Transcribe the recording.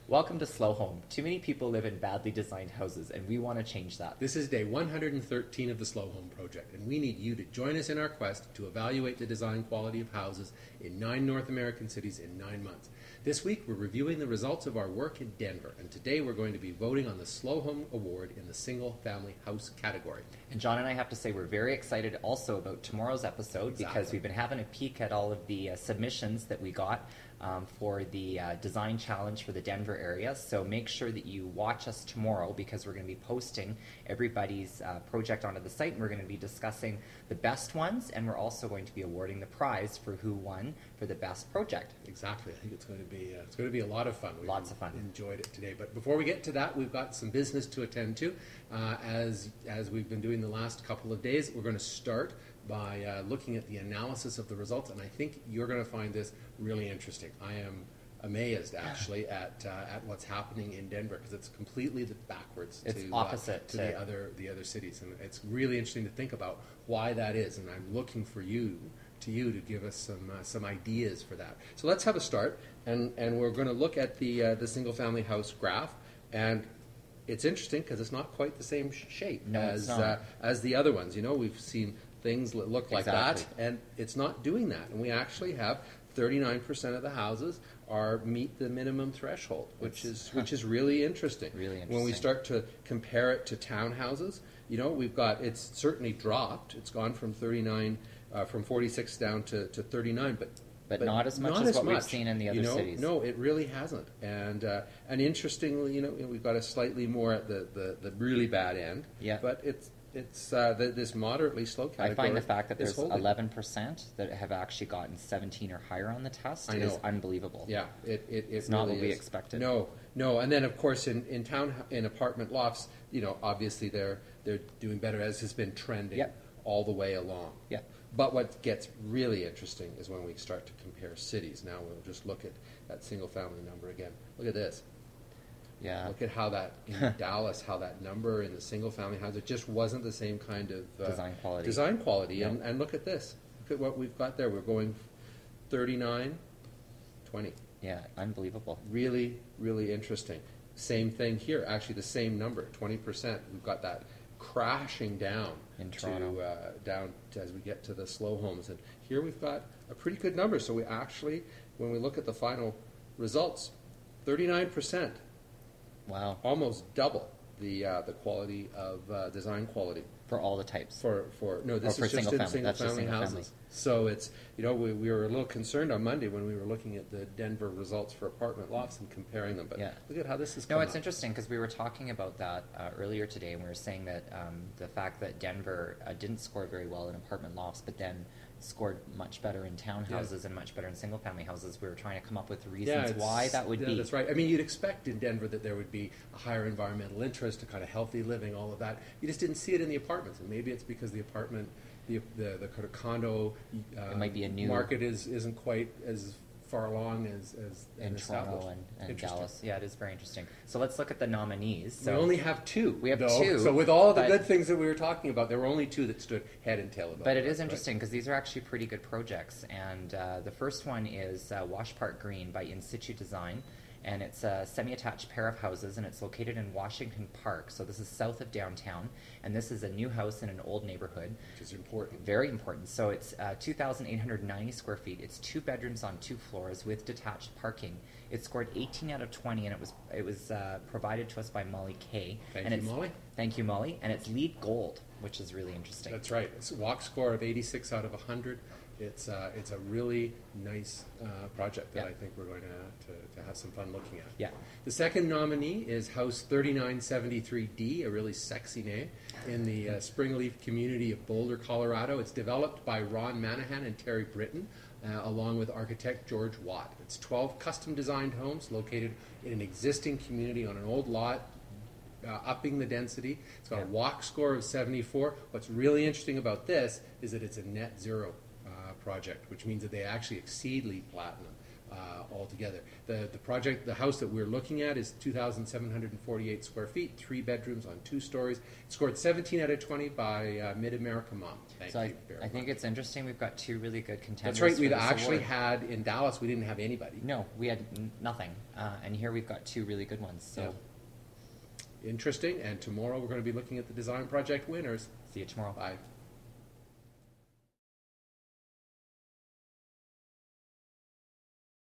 Welcome to Slow Home. Too many people live in badly designed houses, and we want to change that. This is day 113 of the Slow Home Project, and we need you to join us in our quest to evaluate the design quality of houses in 9 North American cities in 9 months. This week, we're reviewing the results of our work in Denver, and today we're going to be voting on the Slow Home Award in the single-family house category. And John and I have to say we're very excited also about tomorrow's episode because we've been having a peek at all of the submissions that we got for the design challenge for the Denver area. So make sure that you watch us tomorrow because we're going to be posting everybody's project onto the site, and we're going to be discussing the best ones, and we're also going to be awarding the prize for who won for the best project. Exactly. I think it's going to be a lot of fun. Lots of fun. Enjoyed it today. But before we get to that, we've got some business to attend to. As we've been doing the last couple of days, we're going to start by looking at the analysis of the results, and I think you're going to find this really interesting. I am amazed, actually, at what's happening in Denver because it's completely backwards. It's opposite to the other cities, and it's really interesting to think about why that is. And I'm looking for you to give us some ideas for that. So let's have a start, and we're going to look at the single-family house graph, and it's interesting because it's not quite the same shape as the other ones. You know, we've seen things that look like that, and it's not doing that. And we actually have 39% of the houses meet the minimum threshold, which is really interesting. Really interesting. When we start to compare it to townhouses, you know, it's certainly dropped. It's gone from 46 down to 39, but not as much as what we've seen in the other cities. No, it really hasn't. And interestingly, you know, we've got a slightly more at the really bad end. Yeah. But it's this moderately slow category. I find the fact that there's 11% that have actually gotten 17 or higher on the test is unbelievable. Yeah, it's not really what we expected. No, and then of course in apartment lofts, you know, obviously they're doing better, as has been trending all the way along. Yeah. But what gets really interesting is when we start to compare cities. Now we'll just look at that single family number again. Look at this. Yeah. Look at how that in Dallas, how that number in the single family house, it just wasn't the same kind of design quality. Yeah. And look at this. Look at what we've got there. We're going 39, 20. Yeah, unbelievable. Really, really interesting. Same thing here. Actually, the same number, 20%. We've got that crashing down in Toronto, down as we get to the slow homes. And here we've got a pretty good number. So we actually, when we look at the final results, 39%. Wow. Almost double the quality of design quality. For all the types. This is just in single-family houses. So it's, you know, we were a little concerned on Monday when we were looking at the Denver results for apartment lofts and comparing them. But look at how this is coming it's interesting because we were talking about that earlier today, and we were saying that the fact that Denver didn't score very well in apartment lofts, but then scored much better in townhouses and much better in single-family houses. We were trying to come up with reasons why that would be. That's right. I mean, you'd expect in Denver that there would be a higher environmental interest, a kind of healthy living, all of that. You just didn't see it in the apartments, and maybe it's because the apartment, the kind of condo it might be a new market isn't quite as far along as in Toronto and Dallas. Yeah, it is very interesting. So let's look at the nominees. So we only have 2. We have 2. So with all the good things that we were talking about, there were only 2 that stood head and tail above. But it is interesting because these are actually pretty good projects. And the first one is Wash Park Green by In Situ Design. And it's a semi-attached pair of houses, and it's located in Washington Park. So this is south of downtown, and this is a new house in an old neighborhood. Which is important. Very important. So it's 2,890 square feet. It's 2 bedrooms on 2 floors with detached parking. It scored 18 out of 20, and it was provided to us by Molly Kay. Thank you, Molly. Thank you, Molly. And it's LEED Gold, which is really interesting. That's right. It's a walk score of 86 out of 100. It's a really nice project that I think we're going to have some fun looking at. Yeah. The second nominee is House 3973D, a really sexy name, in the Springleaf community of Boulder, Colorado. It's developed by Ron Manahan and Terry Britton, along with architect George Watt. It's 12 custom-designed homes located in an existing community on an old lot, upping the density. It's got a walk score of 74. What's really interesting about this is that it's a net zero project, which means that they actually exceed LEED Platinum, altogether. The project, the house that we're looking at is 2,748 square feet, 3 bedrooms on 2 stories. It scored 17 out of 20 by Mid-America Mom. Thank you very I think much. it's interesting. We've got 2 really good contenders. That's right. For We've this actually award. had, in Dallas, we didn't have anybody. No, we had nothing. And here we've got 2 really good ones. So Interesting. And tomorrow we're going to be looking at the design project winners. see you tomorrow. Bye.